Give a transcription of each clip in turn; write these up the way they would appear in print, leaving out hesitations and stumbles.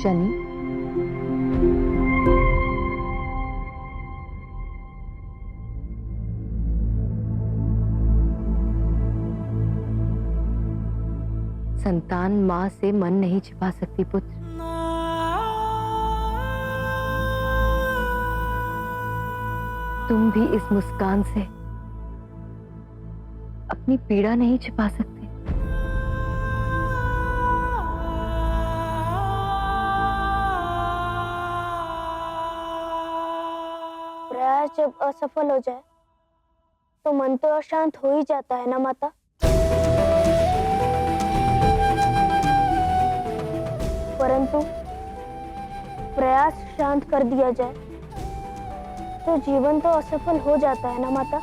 शनि, संतान मां से मन नहीं छिपा सकती पुत्र। तुम भी इस मुस्कान से अपनी पीड़ा नहीं छिपा सकते। प्रयास जब असफल हो जाए तो मन तो अशांत हो ही जाता है ना माता। परंतु प्रयास शांत कर दिया जाए तो जीवन तो असफल हो जाता है ना माता।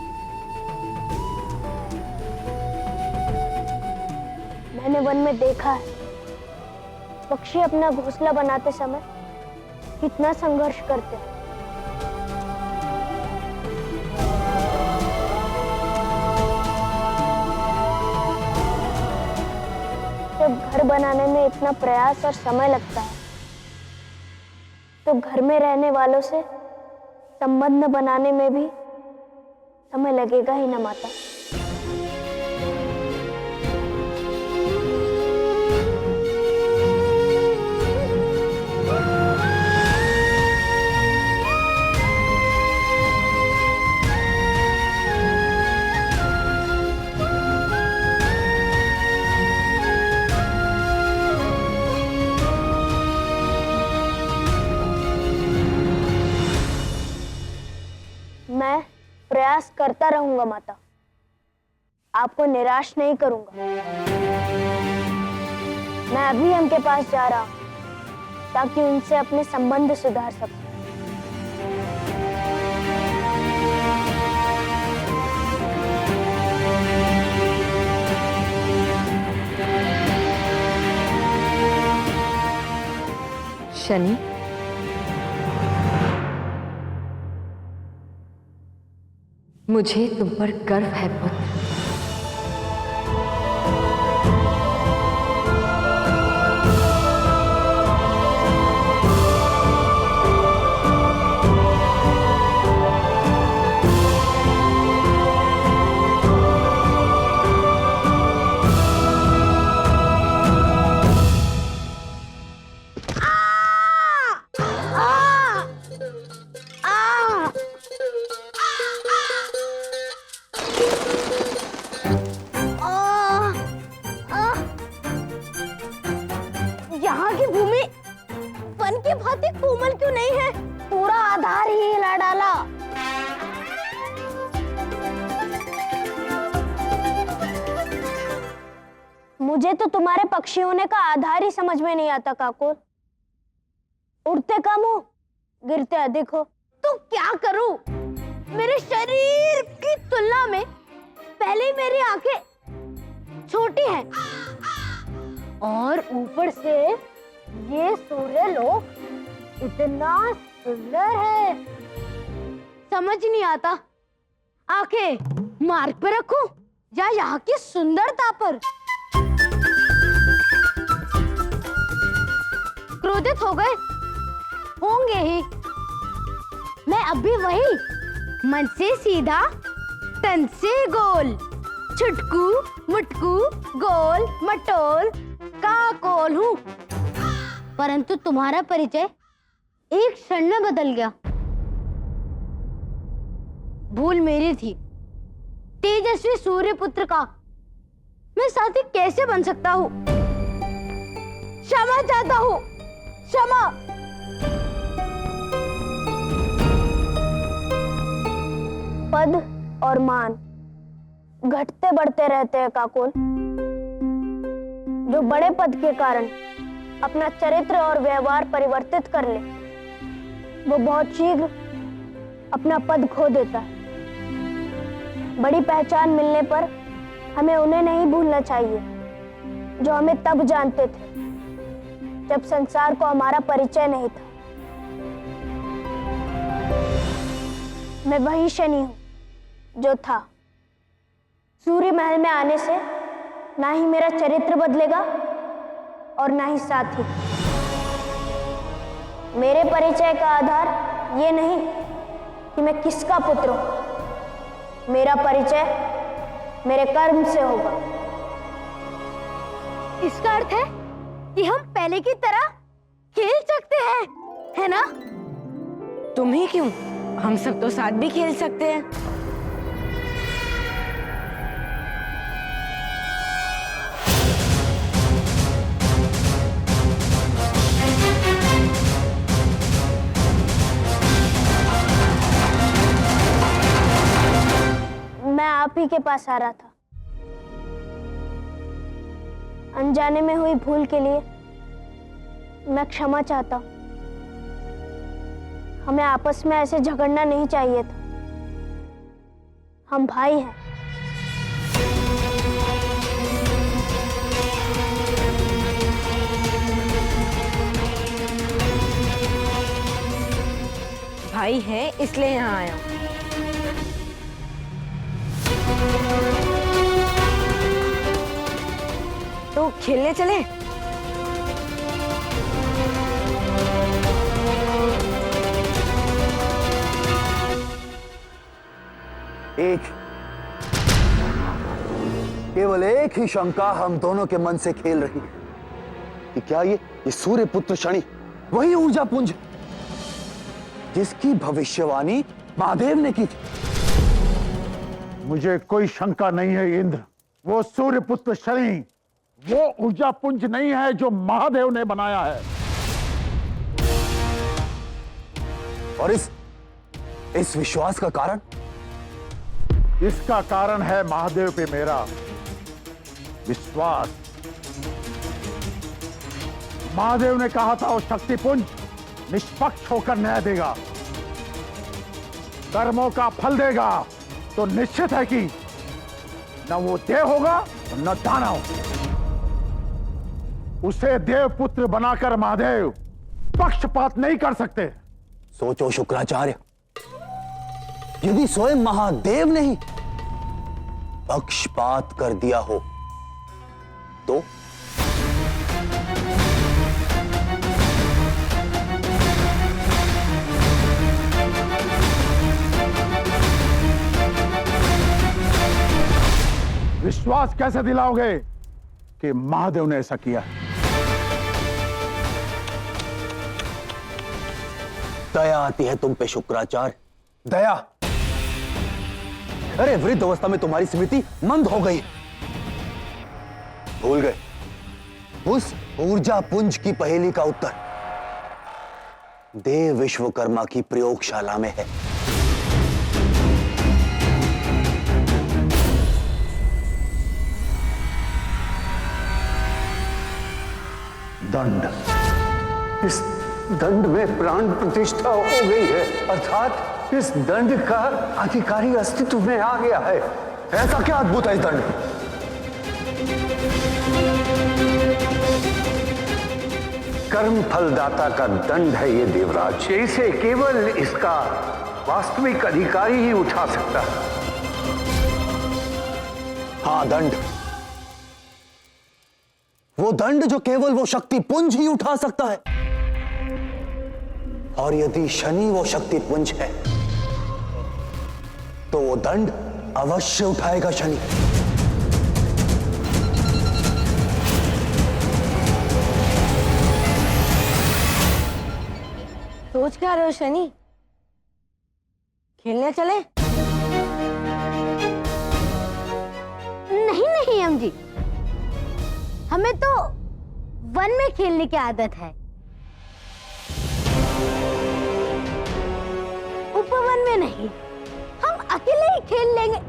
मैंने वन में देखा है पक्षी अपना घोंसला बनाते समय कितना संघर्ष करते हैं। जब घर बनाने में इतना प्रयास और समय लगता है तो घर में रहने वालों से संबंध बनाने में भी समय लगेगा ही ना माता। मैं प्रयास करता रहूंगा माता, आपको निराश नहीं करूंगा। मैं अभी उनके पास जा रहा हूं ताकि उनसे अपने संबंध सुधार सकूं। शनि, मुझे तुम पर गर्व है पुत्र। यहाँ की भूमि वन की भांति कोमल क्यों नहीं है? पूरा आधार ही हिला डाला। मुझे तो तुम्हारे पक्षी होने का आधार ही समझ में नहीं आता काकोर। उड़ते कम हो, गिरते अधिक हो। तो क्या करूं? मेरे शरीर की तुलना में पहले ही मेरी आंखें छोटी हैं और ऊपर से ये सूर्यलोक इतना सुंदर है, समझ नहीं आता आंखें मार्ग पर रखूं या यहाँ की सुंदरता पर। क्रोधित हो गए होंगे ही। मैं अभी वही मन से सीधा तन से गोल, छुटकू मुटकू गोल मटोल काकोल हूँ। परंतु तुम्हारा परिचय एक क्षण में बदल गया। भूल मेरी थी। तेजस्वी सूर्यपुत्र का मैं साथी कैसे बन सकता हूँ? क्षमा चाहता हूँ, क्षमा। पद और मान घटते बढ़ते रहते हैं काकोल। जो बड़े पद के कारण अपना चरित्र और व्यवहार परिवर्तित कर ले, वो बहुत शीघ्र अपना पद खो देता है। बड़ी पहचान मिलने पर हमें उन्हें नहीं भूलना चाहिए जो हमें तब जानते थे जब संसार को हमारा परिचय नहीं था। मैं वही शनि हूं जो था। सूर्य महल में आने से ना ही मेरा चरित्र बदलेगा और ना ही साथी। मेरे परिचय का आधार ये नहीं कि मैं किसका पुत्र हूं। मेरा परिचय मेरे कर्म से होगा। इसका अर्थ है कि हम पहले की तरह खेल सकते हैं, है ना? तुम ही क्यों, हम सब तो साथ भी खेल सकते हैं। मैं आप ही के पास आ रहा था। अनजाने में हुई भूल के लिए मैं क्षमा चाहता हूं। हमें आपस में ऐसे झगड़ना नहीं चाहिए था। हम भाई हैं। भाई है इसलिए यहाँ आया हूँ। तो खेलने चले? केवल एक ही शंका हम दोनों के मन से खेल रही है कि क्या ये सूर्य पुत्र शनि वही ऊर्जा पुंज जिसकी भविष्यवाणी महादेव ने की थी? मुझे कोई शंका नहीं है इंद्र, वो सूर्य पुत्र शनि वो ऊर्जा पुंज नहीं है जो महादेव ने बनाया है। और इस विश्वास का कारण? इसका कारण है महादेव पे मेरा विश्वास। महादेव ने कहा था वो शक्तिपुंज निष्पक्ष होकर न्याय देगा, कर्मों का फल देगा। तो निश्चित है कि न वो देव होगा न दानव। उसे देव पुत्र बनाकर महादेव पक्षपात नहीं कर सकते। सोचो शुक्राचार्य, यदि स्वयं महादेव ने ही पक्षपात कर दिया हो तो? विश्वास कैसे दिलाओगे कि महादेव ने ऐसा किया? दया आती है तुम पे शुक्राचार्य, दया। अरे वृद्ध अवस्था में तुम्हारी स्मृति मंद हो गई, भूल गए उस ऊर्जा पुंज की पहेली का उत्तर देव विश्वकर्मा की प्रयोगशाला में है। दंड। इस दंड में प्राण प्रतिष्ठा हो गई है, अर्थात इस दंड का अधिकारी अस्तित्व में आ गया है। ऐसा क्या अद्भुत है इस दंड? कर्म फलदाता का दंड है ये देवराज। इसे केवल इसका वास्तविक अधिकारी ही उठा सकता है। हाँ, दंड। वो दंड जो केवल वो शक्ति पुंज ही उठा सकता है। और यदि शनि वो शक्ति पुंज है तो वो दंड अवश्य उठाएगा शनि। सोच क्या रहे हो शनि? खेलने चले? नहीं नहीं अम्म जी, हमें तो वन में खेलने की आदत है, उपवन में नहीं। हम अकेले ही खेल लेंगे।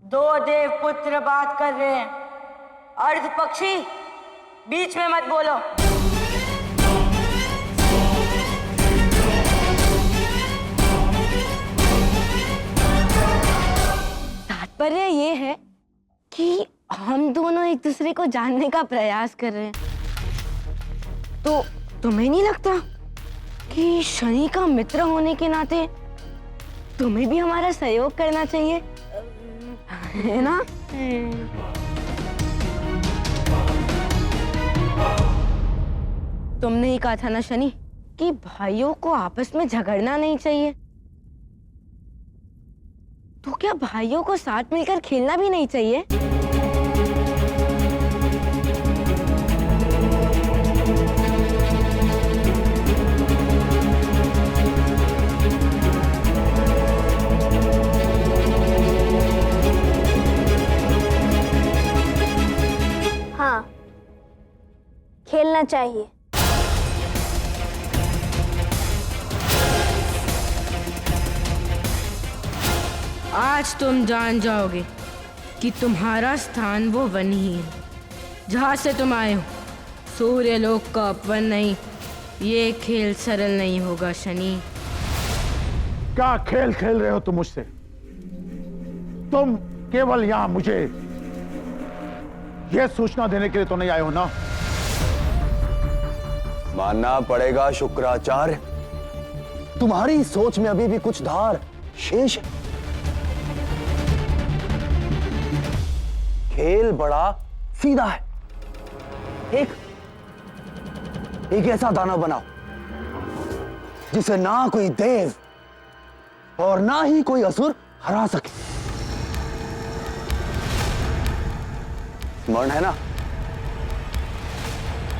दो देव पुत्र बात कर रहे हैं, अर्ध पक्षी बीच में मत बोलो। तात्पर्य ये है कि हम दोनों एक दूसरे को जानने का प्रयास कर रहे हैं। तो तुम्हें नहीं लगता कि शनि का मित्र होने के नाते तुम्हें भी हमारा सहयोग करना चाहिए, है ना? तुमने ही कहा था ना शनि कि भाइयों को आपस में झगड़ना नहीं चाहिए। तो क्या भाइयों को साथ मिलकर खेलना भी नहीं चाहिए? हाँ, खेलना चाहिए। आज तुम जान जाओगे कि तुम्हारा स्थान वो वन ही है जहां से तुम आए हो। सूर्यलोक का अपवन नहीं, ये खेल सरल नहीं होगा शनि। क्या खेल खेल रहे हो तुम मुझसे? तुम केवल यहां मुझे यह सूचना देने के लिए तो नहीं आए हो ना? मानना पड़ेगा शुक्राचार्य, तुम्हारी सोच में अभी भी कुछ धार शेष है। खेल बड़ा सीधा है। एक ऐसा दानव बनाओ जिसे ना कोई देव और ना ही कोई असुर हरा सके। स्मरण है ना,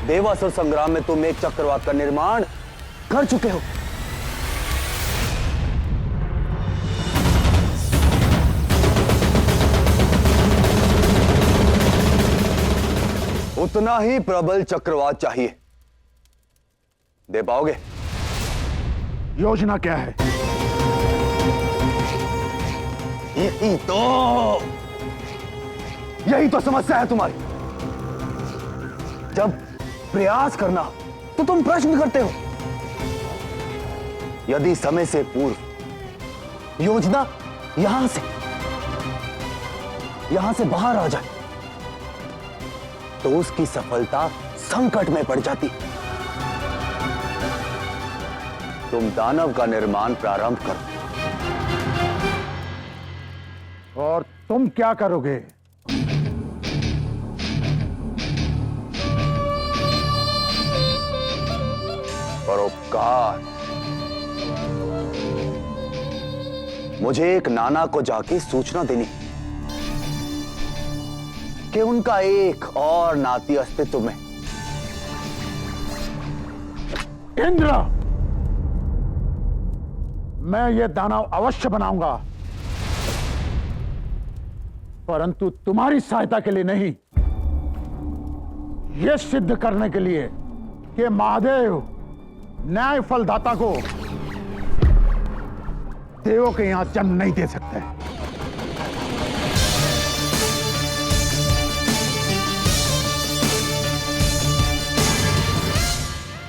देवासुर संग्राम में तुम एक चक्रवात का निर्माण कर चुके हो। उतना ही प्रबल चक्रवात चाहिए, दे पाओगे? योजना क्या है? यही तो समस्या है तुम्हारी। जब प्रयास करना तो तुम प्रश्न करते हो। यदि समय से पूर्व योजना यहां से बाहर आ जाए तो उसकी सफलता संकट में पड़ जाती। तुम दानव का निर्माण प्रारंभ करो। और तुम क्या करोगे? परोपकार। मुझे एक नाना को जाके सूचना देनी कि उनका एक और नाती अस्तित्व में। इंद्र, मैं ये दानव अवश्य बनाऊंगा, परंतु तुम्हारी सहायता के लिए नहीं, यह सिद्ध करने के लिए कि महादेव न्याय फलदाता को देवों के यहां जन्म नहीं दे सकते।